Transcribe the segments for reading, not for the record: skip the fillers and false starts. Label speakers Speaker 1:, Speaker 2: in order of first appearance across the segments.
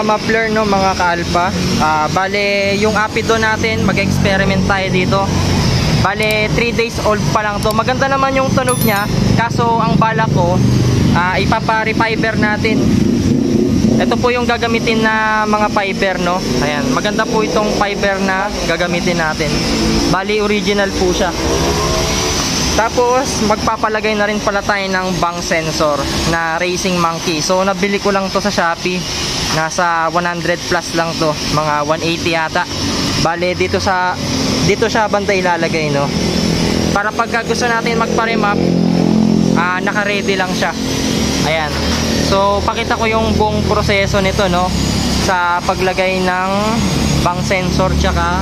Speaker 1: ka-muffler, no, mga ka-alpha. Bale, yung Apido natin, mag-experiment tayo dito. Bale, 3 days old pa lang to. Maganda naman yung tunog niya. Kaso, ang bala ko, ipapa-refiber natin. Ito po yung gagamitin na mga fiber, no. Ayan, maganda po itong fiber na gagamitin natin. Bali, original po siya. Tapos, magpapalagay na rin pala tayo ng bank sensor na Racing Monkey. So, nabili ko lang to sa Shopee. Nasa 100 plus lang to. Mga 180 yata. Bale, dito siya banda ilalagay, no. Para pagka gusto natin magpa-remap, naka-ready lang siya. Ayan. So, pakita ko yung buong proseso nito, no. Sa paglagay ng bank sensor tsaka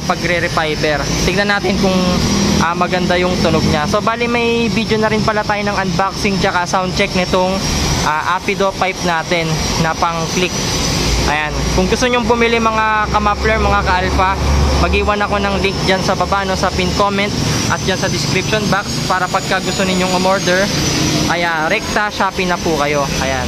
Speaker 1: pagre-refiber. Tignan natin kung maganda yung tunog niya. So bali may video na rin pala tayo ng unboxing tsaka sound check nitong Apido pipe natin na pang click. Ayan. Kung gusto nyong bumili mga ka-muffler, mga ka-alpha, mag-iwan ako ng link dyan sa baba, no, sa pin comment at dyan sa description box para pagka gusto ninyong umorder ay rekta Shopee na po kayo. Ayan.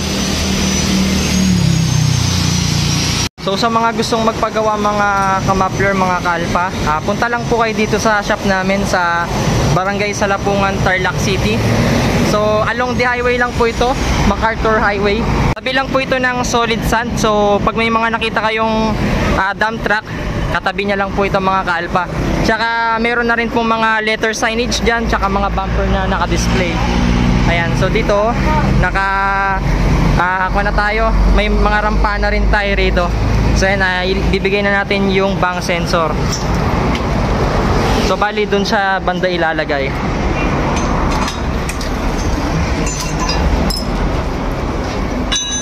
Speaker 1: So sa mga gustong magpagawa mga ka-muffler, mga ka-alpha, punta lang po kayo dito sa shop namin sa Barangay Salapungan, Tarlac City. So along the highway lang po ito, MacArthur Highway. Tabi lang po ito ng solid sand. So pag may mga nakita kayong dump truck, katabi niya lang po ito, mga ka-alpha. Tsaka meron na rin po mga letter signage dyan, tsaka mga bumper na naka-display. Ayan, so dito ako na tayo, may mga rampa na rin tayo rito. So yan, bibigay na natin yung bank sensor. So bali dun sa banda ilalagay.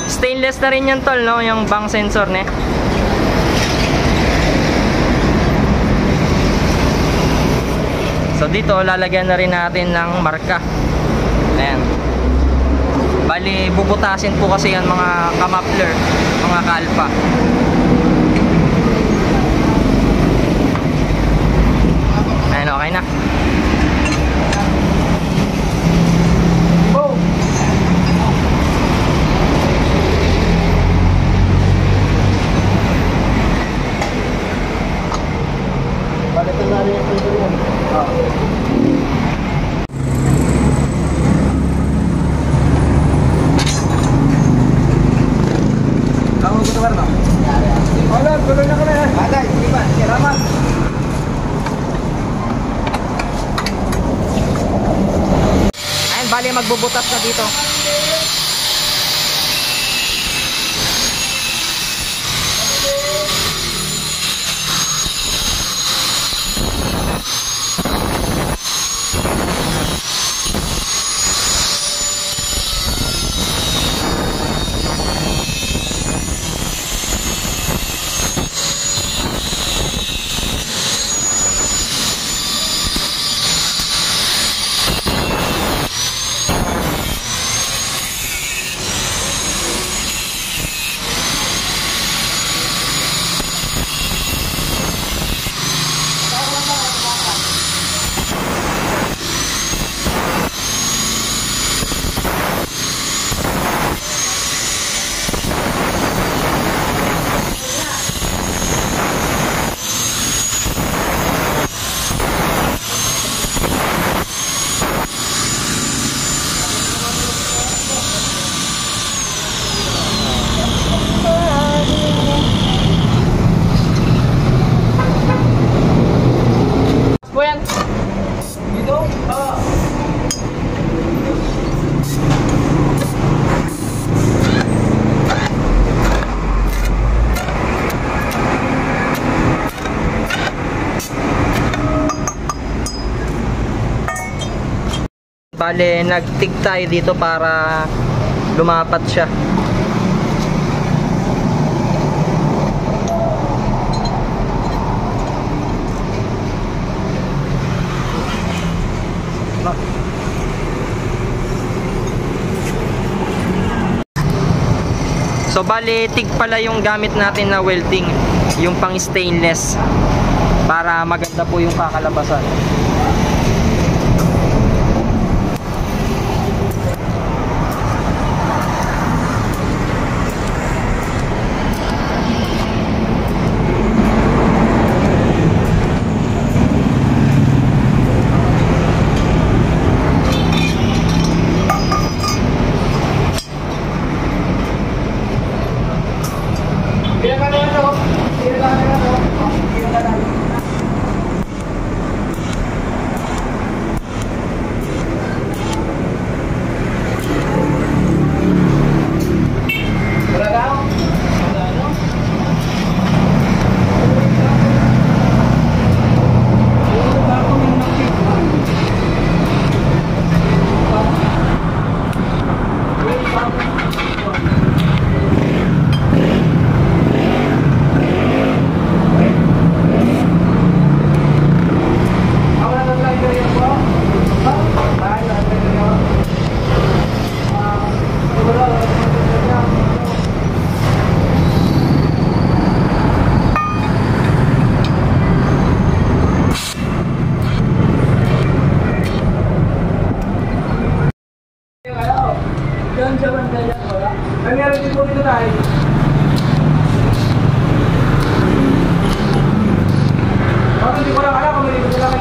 Speaker 1: Stainless na rin yan, tol, no, yung bank sensor, ne. So dito lalagyan na rin natin ng marka. Ayan. Bali, bubutasin po kasi yan, mga ka-muffler, mga ka-alpha. Ayan, okay na. Balitan na rin yung pwede yan. Bali, magbubutas na dito. Bale, nagtig tayo dito para lumapat siya. So bale, tig pala yung gamit natin na welding, yung pang stainless, para maganda po yung kakalabasan.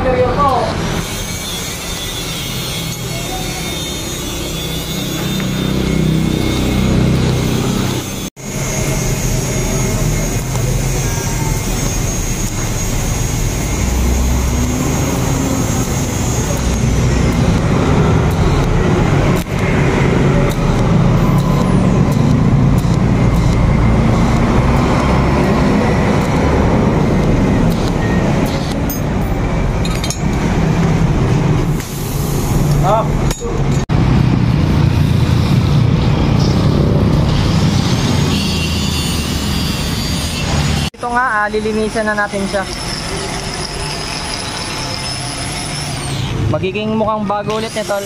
Speaker 1: interior ko. Ito nga, lilinisan na natin siya. Magiging mukhang bago ulit tol.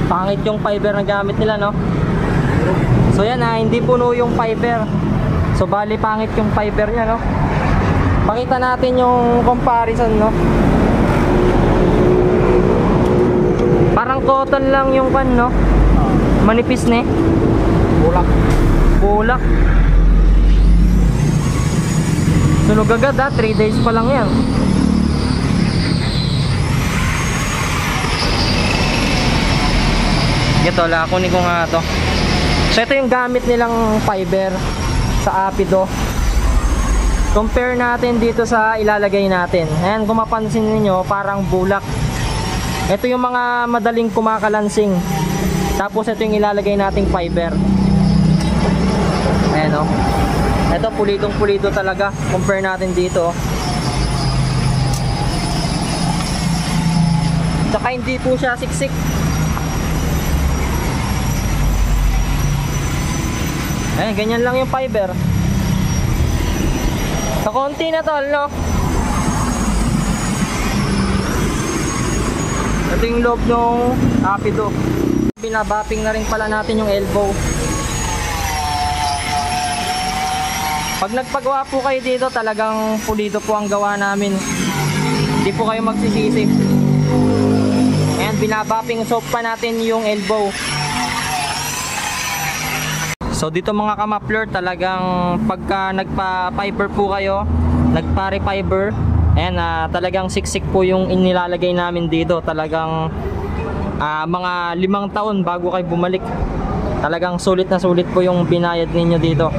Speaker 1: Pangit yung fiber na gamit nila, no? So yan hindi puno yung fiber. So bali pangit yung fiber niya, no? Pakita natin yung comparison, no? Parang cotton lang yung pan, no? Manipis na eh. Bulak. Bulak. Sunog agad 3 days pa lang yan. Ito, kunin ko nga to. So ito yung gamit nilang fiber sa Apido. Compare natin dito sa ilalagay natin. Ayan, kung mapansin niyo parang bulak. Ito yung mga madaling kumakalansing. Tapos ito yung ilalagay nating fiber. Ayan o. Ito pulitong pulito talaga. Compare natin dito. Tsaka hindi po siya siksik. Eh, ganyan lang yung fiber. Sa konti na tol, no? Ito yung loob ng Apido. Binabapping na rin pala natin yung elbow. Pag nagpagawa po kayo dito, talagang pulido po ang gawa namin. Hindi po kayo magsisisi. Ayan, binabapping soap pa natin yung elbow. So dito mga kamapler, talagang pagka nagpa-fiber po kayo, nagpa-refiber, ayan, talagang siksik po yung inilalagay namin dito. Talagang mga 5 taon bago kayo bumalik. Talagang sulit na sulit po yung binayad ninyo dito.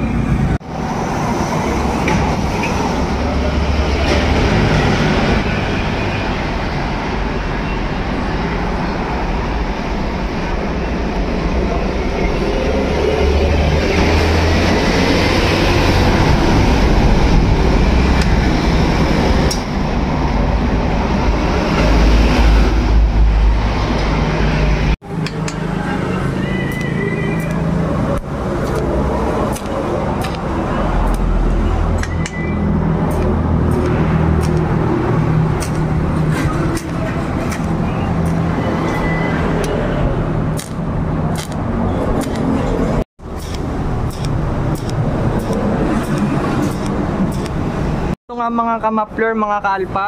Speaker 1: Ito nga mga kamapler, mga kaalpa,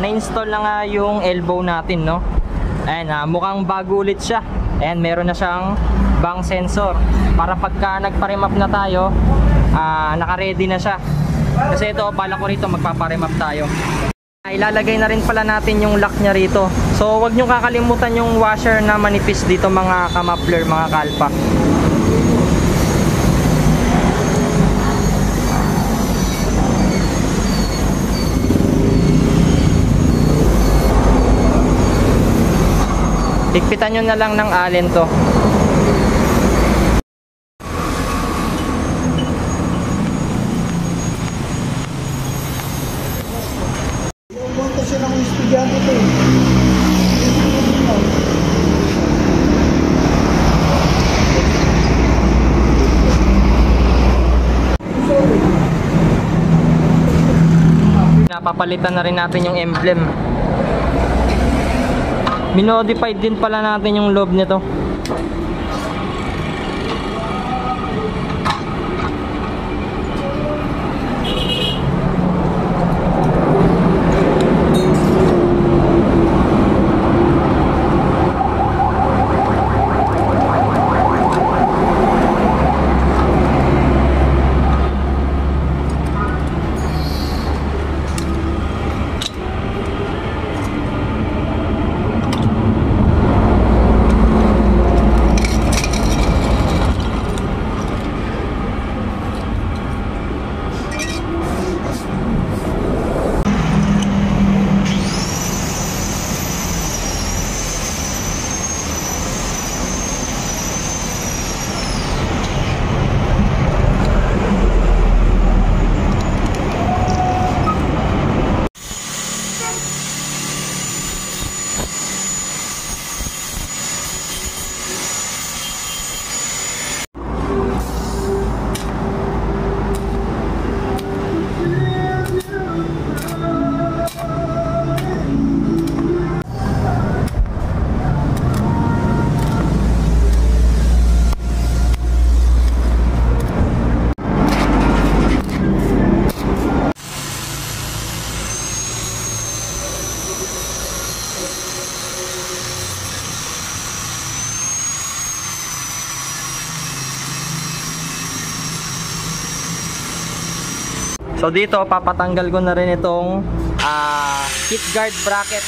Speaker 1: na-install na nga yung elbow natin, no? Ayan, mukhang bago ulit siya. Ayan, meron na siyang bang sensor para pagka nagpa-remap na tayo, naka-ready na siya. Kasi ito, bala ko rito magpapa-remap tayo. Ilalagay na rin pala natin yung lock niya rito. So wag nyo kakalimutan yung washer na manipis dito mga kamapler, mga kaalpa. Higpitan nyo na lang ng allen to.
Speaker 2: Pumunta siya ng estudyante to eh.
Speaker 1: Napapalitan na rin natin yung emblem. Minodified din pala natin yung loob nito. So dito papatanggal ko na rin itong heat guard bracket.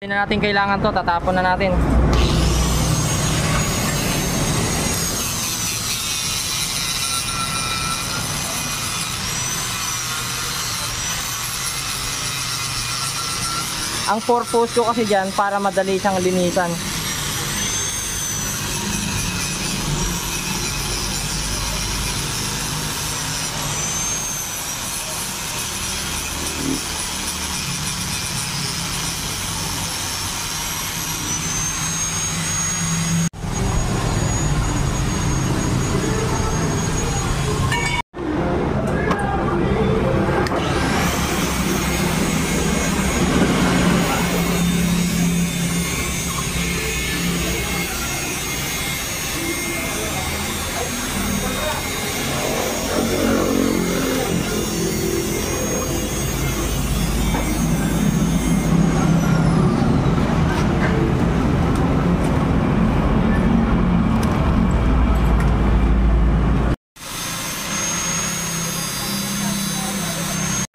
Speaker 1: Hindi na natin kailangan to, tatapon na natin. Ang purpose ko kasi dyan para madali siyang linisan.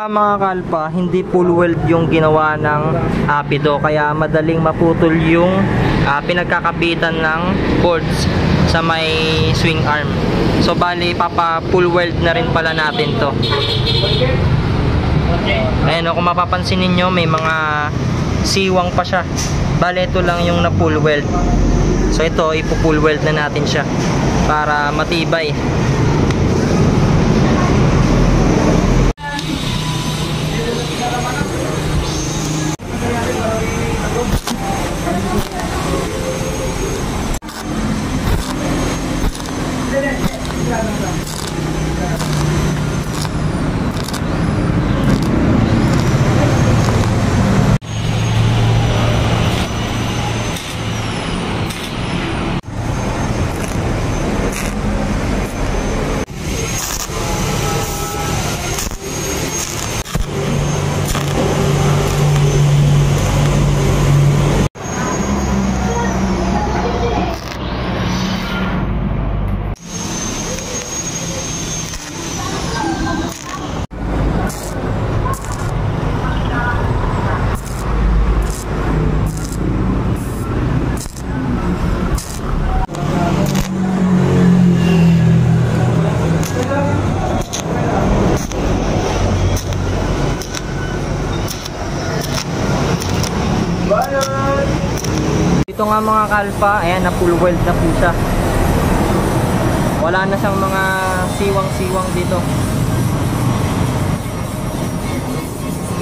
Speaker 1: Mga kalpa, hindi full weld yung ginawa ng Apido, kaya madaling maputol yung pinagkakapitan ng boards sa may swing arm. So bali papa full weld na rin pala natin to. Ayan o, kung mapapansin ninyo may mga siwang pa siya. Bali ito lang yung na full weld. So ito ipo full weld na natin siya para matibay. Dito nga mga kalpa, ayan, na full weld na po siya. Wala na siyang mga siwang-siwang dito.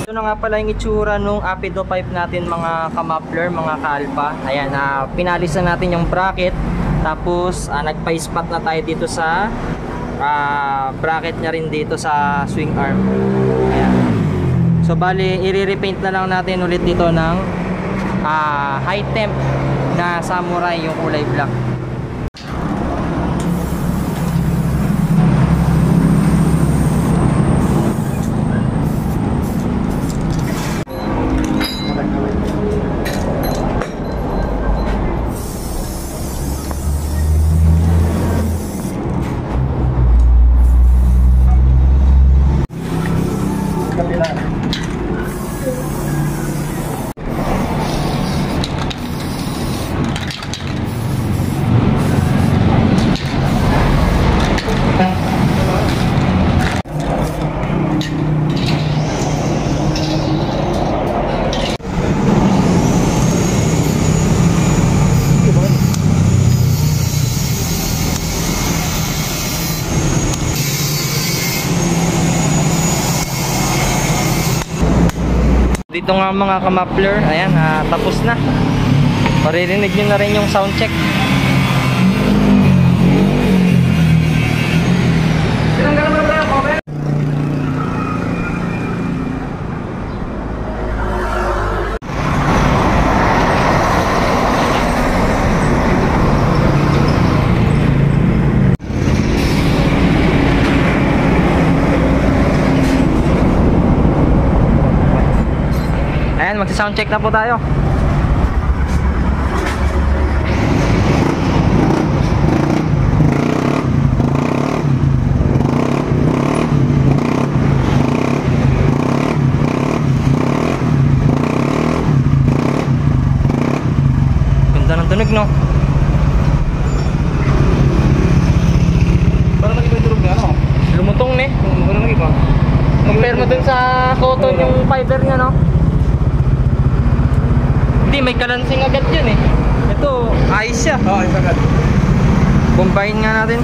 Speaker 1: Ito na nga pala yung itsura nung Apido pipe natin mga kamapler, mga kalpa. Ayan, pinalis na natin yung bracket. Tapos nagpa-spot na tayo dito sa bracket niya rin dito sa swing arm. Ayan. So bali, i-repaint na lang natin ulit dito ng high temp na samurai, yung kulay black. Dito nga mga kamapler, ayan, tapos na. Maririnig nyo na rin yung sound check. Ayan, magsa-sound check na po tayo. Ganda ng tunog, no?
Speaker 2: Parang nag-iba yung durog niya, ano?
Speaker 1: Lumutong, ne?
Speaker 2: Parang nag-iba.
Speaker 1: Compare mo dun sa cotton yung fiber niya, no? Hindi, may kalansing agad yun eh. Ito, ayos siya.
Speaker 2: Oo, ayos agad.
Speaker 1: Combine nga natin.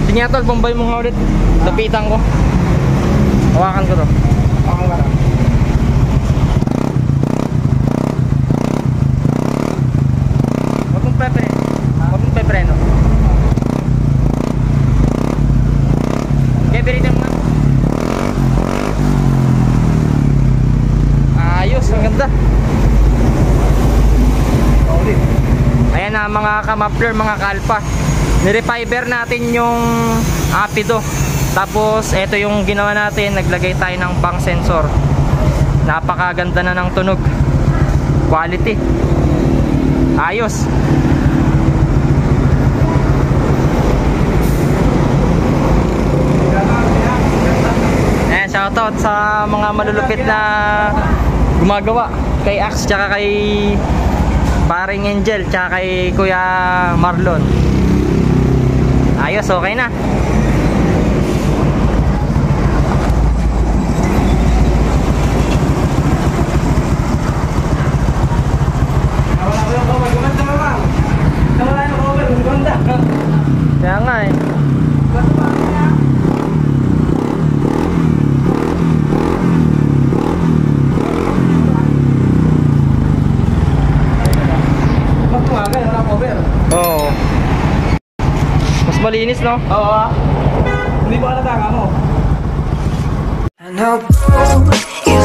Speaker 1: Sige nga tol, bombay mo nga ulit. Tapitan ko. Hawakan ko to.
Speaker 2: Okay ba?
Speaker 1: Huwag mong prepare. Huwag mong pepreno. Okay, beritin mo nga. Ayos, ang ganda. Ayan na mga kamapler, mga kalpa. Nirefiber natin yung Apido. Tapos ito yung ginawa natin, naglagay tayo ng bang sensor. Napakaganda na ng tunog. Quality. Ayos. Ayan, shoutout sa mga malulupit na gumagawa. Kay Axe, tsaka kay Paring Angel, tsaka kay Kuya Marlon. Ayos, okay na. Kaya nga eh. Oo. Mas malinis, no?
Speaker 2: Oo. Hindi ba halata ka mo?
Speaker 3: I know you